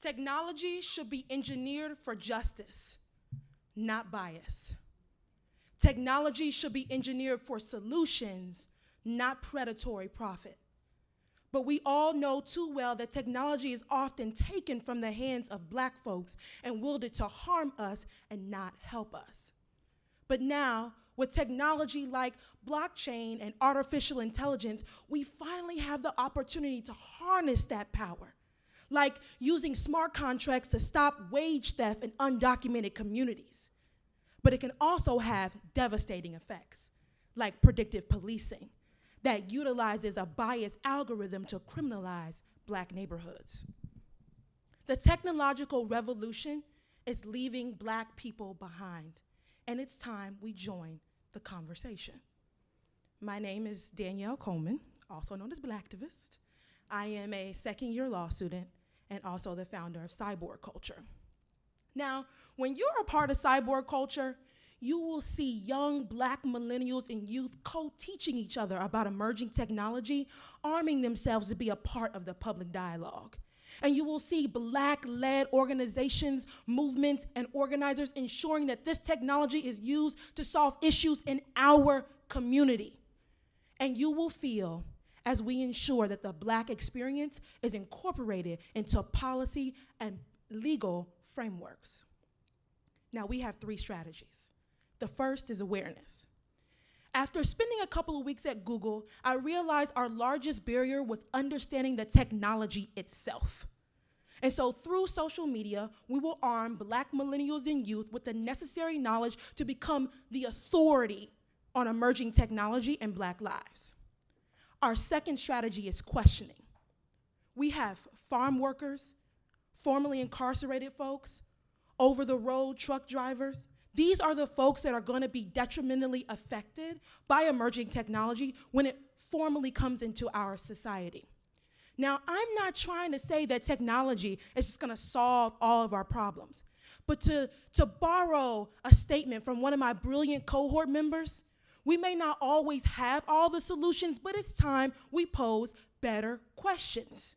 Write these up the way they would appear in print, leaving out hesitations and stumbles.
Technology should be engineered for justice, not bias. Technology should be engineered for solutions, not predatory profit. But we all know too well that technology is often taken from the hands of Black folks and wielded to harm us and not help us. But now, with technology like blockchain and artificial intelligence, we finally have the opportunity to harness that power, like using smart contracts to stop wage theft in undocumented communities. But it can also have devastating effects, like predictive policing, that utilizes a biased algorithm to criminalize Black neighborhoods. The technological revolution is leaving Black people behind, and it's time we join the conversation. My name is Danielle Coleman, also known as Blacktivist. I am a second-year law student and also the founder of CyborgCulture. Now, when you're a part of CyborgCulture, you will see young Black millennials and youth co-teaching each other about emerging technology, arming themselves to be a part of the public dialogue. And you will see Black-led organizations, movements, and organizers ensuring that this technology is used to solve issues in our community. And you will feel as we ensure that the Black experience is incorporated into policy and legal frameworks. Now, we have 3 strategies. The first is awareness. After spending a couple of weeks at Google, I realized our largest barrier was understanding the technology itself. And so through social media, we will arm Black millennials and youth with the necessary knowledge to become the authority on emerging technology and Black lives. Our second strategy is questioning. We have farm workers, formerly incarcerated folks, over-the-road truck drivers. These are the folks that are going to be detrimentally affected by emerging technology when it formally comes into our society. Now, I'm not trying to say that technology is just going to solve all of our problems, but to borrow a statement from one of my brilliant cohort members, we may not always have all the solutions, but it's time we pose better questions.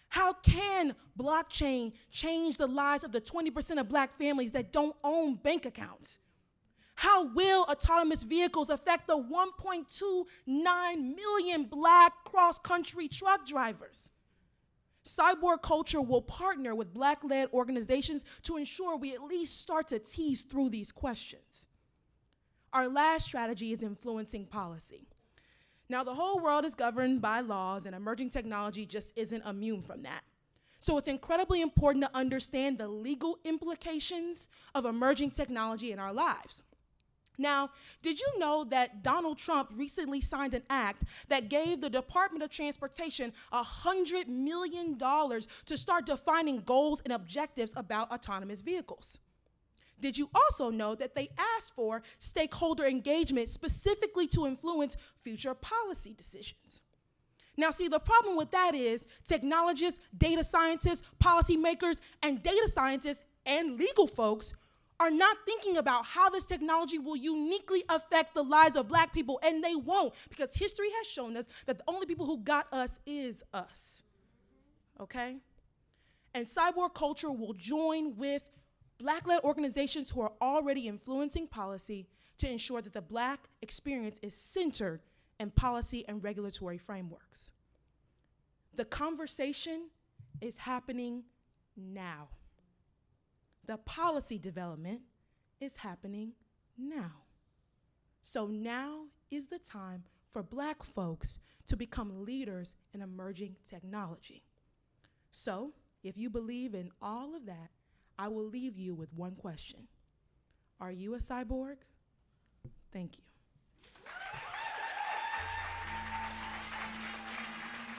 How can blockchain change the lives of the 20% of Black families that don't own bank accounts? How will autonomous vehicles affect the 1.29 million Black cross-country truck drivers? CyborgCulture will partner with Black-led organizations to ensure we at least start to tease through these questions. Our last strategy is influencing policy. Now, the whole world is governed by laws, and emerging technology just isn't immune from that. So it's incredibly important to understand the legal implications of emerging technology in our lives. Now, did you know that Donald Trump recently signed an act that gave the Department of Transportation $100 million to start defining goals and objectives about autonomous vehicles? Did you also know that they asked for stakeholder engagement specifically to influence future policy decisions? Now, see, the problem with that is technologists, data scientists, policymakers, and data scientists and legal folks are not thinking about how this technology will uniquely affect the lives of Black people, and they won't, because history has shown us that the only people who got us is us, okay? And CyborgCulture will join with Black-led organizations who are already influencing policy to ensure that the Black experience is centered in policy and regulatory frameworks. The conversation is happening now. The policy development is happening now. So now is the time for Black folks to become leaders in emerging technology. So if you believe in all of that, I will leave you with one question. Are you a cyborg? Thank you.